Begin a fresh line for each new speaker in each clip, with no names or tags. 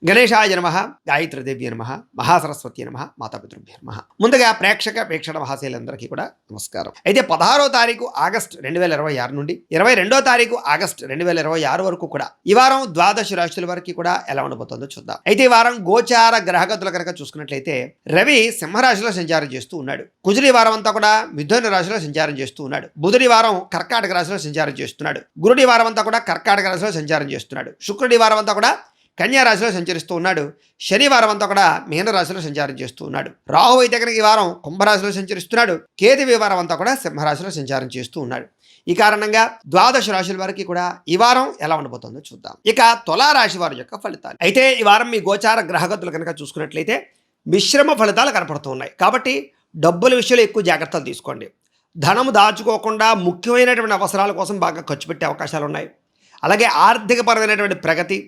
గణేశాయ నమః, గాయత్రీదేవి నమః, మహాసరస్వతి నమః, మాతాపితృభ్యో నమః. ముందుగా ప్రేక్షణ మహాశైలందరికీ కూడా నమస్కారం. అయితే 16వ తారీఖు ఆగస్టు 2026 నుండి 22వ తారీఖు ఆగస్టు 2026 వరకు కూడా ఈ వారం ద్వాదశ రాశుల వరకు కూడా ఎలా ఉండబోతుందో చూద్దాం. అయితే ఈ వారం గోచార గ్రహగతులు కనుక చూసుకున్నట్లయితే రవి సింహరాశిలో సంచారం చేస్తూ ఉన్నాడు. కుజుడు ఈ వారం అంతా కూడా మిథున రాశిలో సంచారం చేస్తూ ఉన్నాడు. బుధుడి వారం కర్కాటక రాశిలో సంచారం చేస్తున్నాడు. గురుడి వారం అంతా కూడా కర్కాటక రాశిలో సంచారం చేస్తున్నాడు. శుక్రుడి వారం అంతా కూడా కన్యా రాశిలో సంచరిస్తూ ఉన్నాడు. శనివారం అంతా కూడా మీన రాశిలో సంచారం చేస్తూ ఉన్నాడు. రాహు అయితే కనుక ఈ వారం కుంభరాశిలో సంచరిస్తున్నాడు. కేతు ఈ వారం అంతా కూడా సింహరాశిలో సంచారం చేస్తూ ఉన్నాడు. ఈ కారణంగా ద్వాదశ రాశుల వారికి కూడా ఈ వారం ఎలా ఉండబోతుందో చూద్దాం. ఇక తులారాశి వారి యొక్క ఫలితాలు. అయితే ఈ వారం మీ గోచార గ్రహగతులు కనుక చూసుకున్నట్లయితే మిశ్రమ ఫలితాలు కనపడుతూ ఉన్నాయి. కాబట్టి డబ్బుల విషయంలో ఎక్కువ జాగ్రత్తలు తీసుకోండి. ధనము దాచుకోకుండా ముఖ్యమైనటువంటి అవసరాల కోసం బాగా ఖర్చు పెట్టే అవకాశాలు ఉన్నాయి. అలాగే ఆర్థికపరమైనటువంటి ప్రగతి,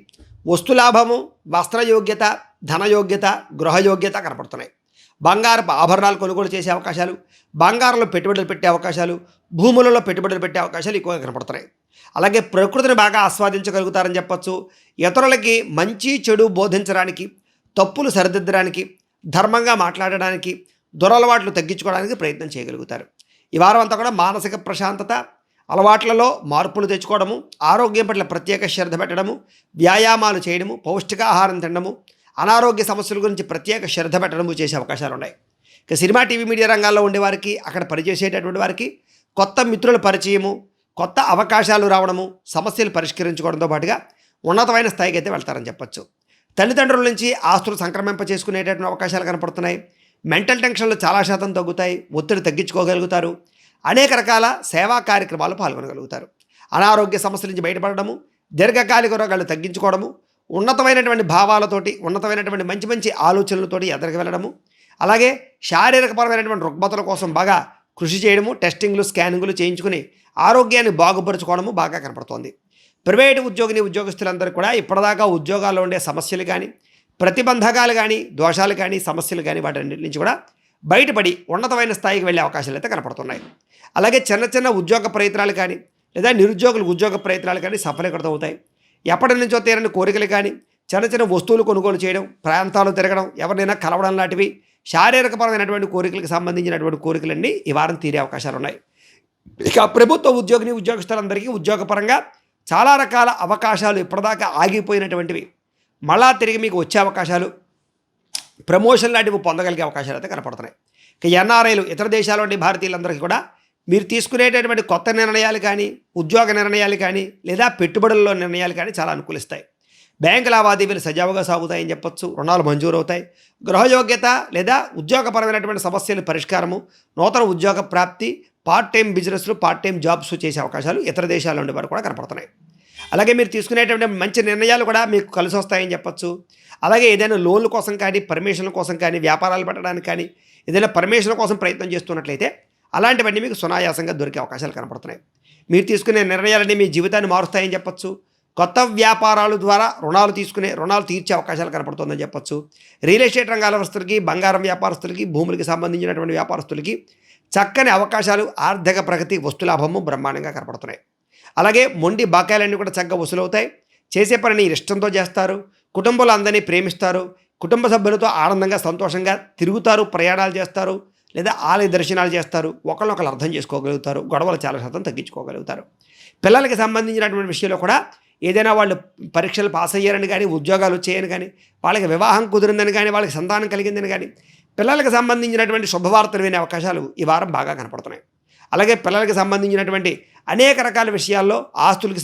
వస్తులాభము, వస్త్రయోగ్యత, ధనయోగ్యత, గృహయోగ్యత కనపడుతున్నాయి. బంగారపు ఆభరణాలు కొనుగోలు చేసే అవకాశాలు, బంగారంలో పెట్టుబడులు పెట్టే అవకాశాలు, భూములలో పెట్టుబడులు పెట్టే అవకాశాలు ఎక్కువగా కనపడుతున్నాయి. అలాగే ప్రకృతిని బాగా ఆస్వాదించగలుగుతారని చెప్పచ్చు. ఇతరులకి మంచి చెడు బోధించడానికి, తప్పులు సరిదిద్దడానికి, ధర్మంగా మాట్లాడడానికి, దురలవాట్లు తగ్గించుకోవడానికి ప్రయత్నం చేయగలుగుతారు. ఈ వారం అంతా కూడా మానసిక ప్రశాంతత, అలవాట్లలో మార్పులు తెచ్చుకోవడము, ఆరోగ్యం పట్ల ప్రత్యేక శ్రద్ధ పెట్టడము, వ్యాయామాలు చేయడము, పౌష్టికాహారం తినడము, అనారోగ్య సమస్యల గురించి ప్రత్యేక శ్రద్ధ పెట్టడము చేసే అవకాశాలు ఉన్నాయి. ఇక సినిమా టీవీ మీడియా రంగాల్లో ఉండేవారికి, అక్కడ పనిచేసేటటువంటి వారికి కొత్త మిత్రుల పరిచయము, కొత్త అవకాశాలు రావడము, సమస్యలు పరిష్కరించుకోవడంతో పాటుగా ఉన్నతమైన స్థాయికి అయితే వెళ్తారని చెప్పచ్చు. తల్లిదండ్రుల నుంచి ఆస్తులు సంక్రమింప చేసుకునేటటువంటి అవకాశాలు కనపడుతున్నాయి. మెంటల్ టెన్షన్లు చాలా శాతం తగ్గుతాయి. ఒత్తిడి తగ్గించుకోగలుగుతారు. అనేక రకాల సేవా కార్యక్రమాలు పాల్గొనగలుగుతారు. అనారోగ్య సమస్యల నుంచి బయటపడడము, దీర్ఘకాలిక రోగాలు తగ్గించుకోవడము, ఉన్నతమైనటువంటి భావాలతోటి, ఉన్నతమైనటువంటి మంచి మంచి ఆలోచనలతోటి ఎదరికి వెళ్ళడము, అలాగే శారీరకపరమైనటువంటి రుగ్మతల కోసం బాగా కృషి చేయడము, టెస్టింగ్లు, స్కానింగ్లు చేయించుకుని ఆరోగ్యాన్ని బాగుపరుచుకోవడము బాగా కనపడుతోంది. ప్రైవేటు ఉద్యోగస్తులందరూ కూడా ఇప్పటిదాకా ఉద్యోగాల్లో ఉండే సమస్యలు కానీ, ప్రతిబంధకాలు కానీ, దోషాలు కానీ, సమస్యలు కానీ వాటన్నిటి నుంచి కూడా బయటపడి ఉన్నతమైన స్థాయికి వెళ్ళే అవకాశాలు అయితే కనపడుతున్నాయి. అలాగే చిన్న చిన్న ఉద్యోగ ప్రయత్నాలు కానీ, లేదా నిరుద్యోగులకు ఉద్యోగ ప్రయత్నాలు కానీ సఫలీకృతం అవుతాయి. ఎప్పటి నుంచో తీరని కోరికలు కానీ, చిన్న చిన్న వస్తువులు కొనుగోలు చేయడం, ప్రాంతాలు తిరగడం, ఎవరినైనా కలవడం లాంటివి శారీరకపరమైనటువంటి కోరికలకు సంబంధించినటువంటి కోరికలన్నీ ఈ వారం తీరే అవకాశాలు ఉన్నాయి. ఇక ప్రభుత్వ ఉద్యోగస్తులందరికీ ఉద్యోగపరంగా చాలా రకాల అవకాశాలు ఇప్పటిదాకా ఆగిపోయినటువంటివి మళ్ళా తిరిగి మీకు వచ్చే అవకాశాలు, ప్రమోషన్ లాంటివి పొందగలిగే అవకాశాలు అయితే కనపడుతున్నాయి. ఇక ఎన్ఆర్ఐలు, ఇతర దేశాల్లోని భారతీయులందరికీ కూడా మీరు తీసుకునేటటువంటి కొత్త నిర్ణయాలు కానీ, ఉద్యోగ నిర్ణయాలు కానీ, లేదా పెట్టుబడుల్లో నిర్ణయాలు కానీ చాలా అనుకూలిస్తాయి. బ్యాంకు లావాదేవీలు సజావుగా సాగుతాయని చెప్పొచ్చు. రుణాలు మంజూరు అవుతాయి. గృహయోగ్యత లేదా ఉద్యోగపరమైనటువంటి సమస్యల పరిష్కారము, నూతన ఉద్యోగ ప్రాప్తి, పార్ట్ టైం బిజినెస్లు, పార్ట్ టైం జాబ్స్ చేసే అవకాశాలు ఇతర దేశాల్లో ఉండే వారు కూడా కనపడుతున్నాయి. అలాగే మీరు తీసుకునేటువంటి మంచి నిర్ణయాలు కూడా మీకు కలిసి వస్తాయని చెప్పచ్చు. అలాగే ఏదైనా లోన్ల కోసం కానీ, పర్మిషన్ల కోసం కానీ, వ్యాపారాలు పెట్టడానికి కానీ, ఏదైనా పర్మిషన్ కోసం ప్రయత్నం చేస్తున్నట్లయితే అలాంటివన్నీ మీకు సునాయాసంగా దొరికే అవకాశాలు కనపడుతున్నాయి. మీరు తీసుకునే నిర్ణయాలన్నీ మీ జీవితాన్ని మారుస్తాయని చెప్పచ్చు. కొత్త వ్యాపారాల ద్వారా రుణాలు తీర్చే అవకాశాలు కనపడుతుందని చెప్పచ్చు. రియల్ ఎస్టేట్ రంగాలస్తులకి, బంగారం వ్యాపారస్తులకి, భూములకి సంబంధించినటువంటి వ్యాపారస్తులకి చక్కని అవకాశాలు, ఆర్థిక ప్రగతి, వస్తులాభము బ్రహ్మాండంగా కనపడుతున్నాయి. అలాగే మొండి బాకాయలన్నీ కూడా చక్కగా వసూలవుతాయి. చేసే పనిని ఇష్టంతో చేస్తారు. కుటుంబంలో అందరినీ ప్రేమిస్తారు. కుటుంబ సభ్యులతో ఆనందంగా, సంతోషంగా తిరుగుతారు, ప్రయాణాలు చేస్తారు, లేదా ఆలయ దర్శనాలు చేస్తారు. ఒకళ్ళొకళ్ళు అర్థం చేసుకోగలుగుతారు. గొడవలు చాలా శాతం తగ్గించుకోగలుగుతారు. పిల్లలకి సంబంధించినటువంటి విషయంలో కూడా ఏదైనా వాళ్ళు పరీక్షలు పాస్ అయ్యారని కానీ, ఉద్యోగాలు వచ్చాయని కానీ, వాళ్ళకి వివాహం కుదిరిందని కానీ, వాళ్ళకి సంతానం కలిగిందని కానీ, పిల్లలకు సంబంధించినటువంటి శుభవార్తలు వినే అవకాశాలు ఈ వారం బాగా కనపడుతున్నాయి. అలాగే పిల్లలకు సంబంధించినటువంటి అనేక రకాల విషయాల్లో, ఆస్తులకి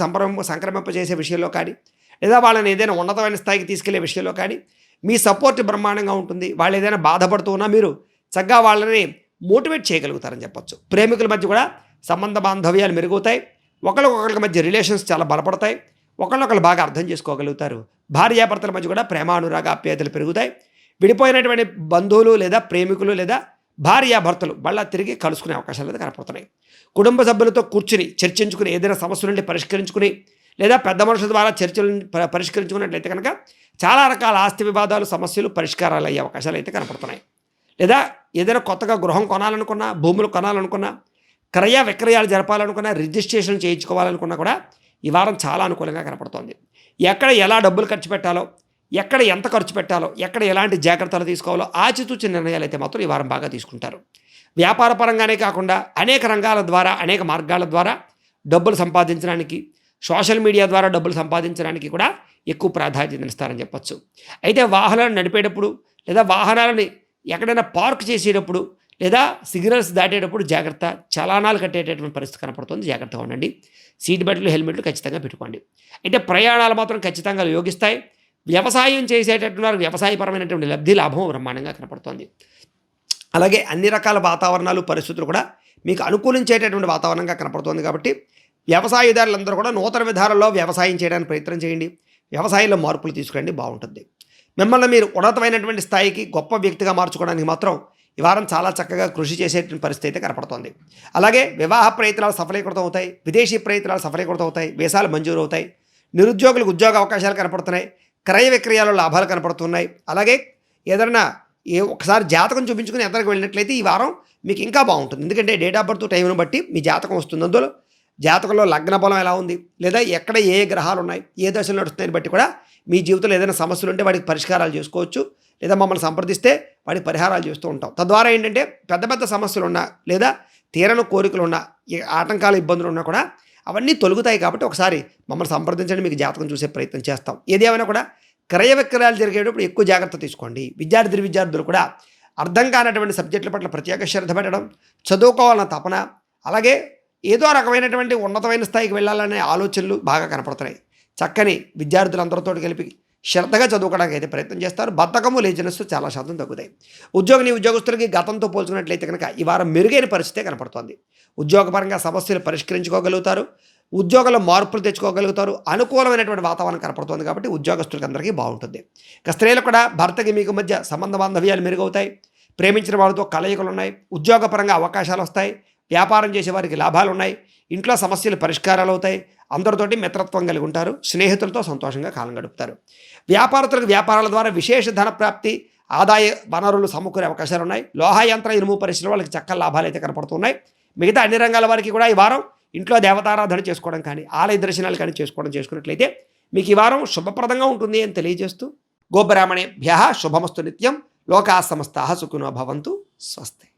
సంక్రమింపజేసే విషయంలో కానీ, లేదా వాళ్ళని ఏదైనా ఉన్నతమైన స్థాయికి తీసుకెళ్లే విషయంలో కానీ మీ సపోర్ట్ బ్రహ్మాండంగా ఉంటుంది. వాళ్ళు ఏదైనా బాధపడుతూ ఉన్నా మీరు చక్కగా వాళ్ళని మోటివేట్ చేయగలుగుతారని చెప్పచ్చు. ప్రేమికుల మధ్య కూడా సంబంధ బాంధవ్యాలు మెరుగుతాయి. ఒకరికొకరికి మధ్య రిలేషన్స్ చాలా బలపడతాయి. ఒకళ్ళొకళ్ళు బాగా అర్థం చేసుకోగలుగుతారు. భార్యాభర్తల మధ్య కూడా ప్రేమానురాగ ఆప్యాయతలు పెరుగుతాయి. విడిపోయినటువంటి బంధువులు లేదా ప్రేమికులు లేదా భార్యాభర్తలు మళ్ళా తిరిగి కలుసుకునే అవకాశాలు అయితే కనపడుతున్నాయి. కుటుంబ సభ్యులతో కూర్చుని చర్చించుకుని ఏదైనా సమస్య నుండి పరిష్కరించుకుని, లేదా పెద్ద మనుషుల ద్వారా చర్చలను పరిష్కరించుకున్నట్లయితే కనుక చాలా రకాల ఆస్తి వివాదాలు, సమస్యలు పరిష్కారాలు అయ్యే అవకాశాలు అయితే కనపడుతున్నాయి. లేదా ఏదైనా కొత్తగా గృహం కొనాలనుకున్నా, భూములు కొనాలనుకున్నా, క్రయ విక్రయాలు జరపాలనుకున్నా, రిజిస్ట్రేషన్ చేయించుకోవాలనుకున్నా కూడా ఈ వారం చాలా అనుకూలంగా కనపడుతోంది. ఎక్కడ ఎలా డబ్బులు ఖర్చు పెట్టాలో, ఎక్కడ ఎంత ఖర్చు పెట్టాలో, ఎక్కడ ఎలాంటి జాగ్రత్తలు తీసుకోవాలో ఆచితూచి నిర్ణయాలు అయితే మాత్రం ఈ వారం బాగా తీసుకుంటారు. వ్యాపార పరంగానే కాకుండా అనేక రంగాల ద్వారా, అనేక మార్గాల ద్వారా డబ్బులు సంపాదించడానికి, సోషల్ మీడియా ద్వారా డబ్బులు సంపాదించడానికి కూడా ఎక్కువ ప్రాధాన్యతనిస్తారని చెప్పచ్చు. అయితే వాహనాలను నడిపేటప్పుడు లేదా వాహనాలని ఎక్కడైనా పార్క్ చేసేటప్పుడు లేదా సిగ్నల్స్ దాటేటప్పుడు జాగ్రత్త, చలానాలు కట్టేటటువంటి పరిస్థితి కనపడుతుంది. జాగ్రత్తగా ఉండండి. సీట్ బెల్ట్లు, హెల్మెట్లు ఖచ్చితంగా పెట్టుకోండి. అయితే ప్రయాణాలు మాత్రం ఖచ్చితంగా యోగిస్తాయి. వ్యవసాయం చేసేటటువంటి వారికి వ్యవసాయపరమైనటువంటి లబ్ధి, లాభం బ్రహ్మాండంగా కనపడుతుంది. అలాగే అన్ని రకాల వాతావరణాలు, పరిస్థితులు కూడా మీకు అనుకూలించేటటువంటి వాతావరణంగా కనపడుతుంది. కాబట్టి వ్యవసాయదారులందరూ కూడా నూతన విధానంలో వ్యవసాయం చేయడానికి ప్రయత్నం చేయండి. వ్యవసాయంలో మార్పులు తీసుకురండి, బాగుంటుంది. మిమ్మల్ని మీరు ఉన్నతమైనటువంటి స్థాయికి గొప్ప వ్యక్తిగా మార్చుకోవడానికి మాత్రం ఈ వారం చాలా చక్కగా కృషి చేసేటువంటి పరిస్థితి అయితే కనపడుతోంది. అలాగే వివాహ ప్రయత్నాలు సఫలీకృతం అవుతాయి, విదేశీ ప్రయత్నాలు సఫలీకృతం అవుతాయి, వీసాలు మంజూరు అవుతాయి, నిరుద్యోగులకు ఉద్యోగ అవకాశాలు కనపడుతున్నాయి, క్రయ విక్రయాల్లో లాభాలు కనపడుతున్నాయి. అలాగే ఏదైనా ఒకసారి జాతకం చూపించుకుని ఎద్దరికి వెళ్ళినట్లయితే ఈ వారం మీకు ఇంకా బాగుంటుంది. ఎందుకంటే డేట్ ఆఫ్ బర్త్ టైంను బట్టి మీ జాతకం వస్తుంది. అందులో జాతకంలో లగ్న బలం ఎలా ఉంది, లేదా ఎక్కడ ఏ గ్రహాలు ఉన్నాయి, ఏ దశలు నడుస్తున్నాయని బట్టి కూడా మీ జీవితంలో ఏదైనా సమస్యలు ఉంటే వాటికి పరిష్కారాలు చేసుకోవచ్చు. లేదా మమ్మల్ని సంప్రదిస్తే వాటికి పరిహారాలు చేస్తూ ఉంటాం. తద్వారా ఏంటంటే పెద్ద పెద్ద సమస్యలు ఉన్నా లేదా తీరని కోరికలు ఉన్నా, ఆటంకాల ఇబ్బందులు ఉన్నా కూడా అవన్నీ తొలుగుతాయి. కాబట్టి ఒకసారి మమ్మల్ని సంప్రదించండి, మీకు జాతకం చూసే ప్రయత్నం చేస్తాం. ఏదేమైనా కూడా క్రయ విక్రయాలు జరిగేటప్పుడు ఎక్కువ జాగ్రత్త తీసుకోండి. విద్యార్థులు కూడా అర్థం కానటువంటి సబ్జెక్టుల పట్ల ప్రత్యేక శ్రద్ధ పెట్టడం, చదువుకోవాలన్న తపన, అలాగే ఏదో రకమైనటువంటి ఉన్నతమైన స్థాయికి వెళ్ళాలనే ఆలోచనలు బాగా కనపడుతున్నాయి. చక్కని విద్యార్థులందరితో కలిపి శ్రద్ధగా చదువుకోవడానికి అయితే ప్రయత్నం చేస్తారు. బద్ధకము, లేజినెస్ చాలా శాతం తగ్గుతాయి. ఉద్యోగస్తులకి గతంతో పోల్చుకున్నట్లయితే కనుక ఈ వారం మెరుగైన పరిస్థితే కనపడుతోంది. ఉద్యోగపరంగా సమస్యలు పరిష్కరించుకోగలుగుతారు, ఉద్యోగంలో మార్పులు తెచ్చుకోగలుగుతారు, అనుకూలమైనటువంటి వాతావరణం కనపడుతుంది. కాబట్టి ఉద్యోగస్తులకి అందరికీ బాగుంటుంది. ఇక స్త్రీలు కూడా భర్తకి మీకు మధ్య సంబంధ బాంధవ్యాలు మెరుగవుతాయి, ప్రేమించిన వాళ్ళతో కలయికలు ఉన్నాయి, ఉద్యోగపరంగా అవకాశాలు వస్తాయి, వ్యాపారం చేసే వారికి లాభాలు ఉన్నాయి, ఇంట్లో సమస్యలు పరిష్కారాలు అవుతాయి, అందరితోటి మిత్రత్వం కలిగి ఉంటారు, స్నేహితులతో సంతోషంగా కాలం గడుపుతారు. వ్యాపారస్తులకు వ్యాపారాల ద్వారా విశేష ధన ప్రాప్తి, ఆదాయ వనరులు సమకూరే అవకాశాలు ఉన్నాయి. లోహ యంత్ర ఇనుము పరిశ్రమ వాళ్ళకి చక్కల లాభాలు అయితే కనపడుతున్నాయి. మిగతా అన్ని రంగాల వారికి కూడా ఈ వారం ఇంట్లో దేవతారాధన చేసుకోవడం కానీ, ఆలయ దర్శనాలు కానీ చేసుకున్నట్లయితే మీకు ఈ వారం శుభప్రదంగా ఉంటుంది అని తెలియజేస్తూ, గోబ్రాహ్మణేభ్యః శుభమస్తు నిత్యం, లోకాః సమస్తాః సుఖినో భవంతు. స్వస్తి.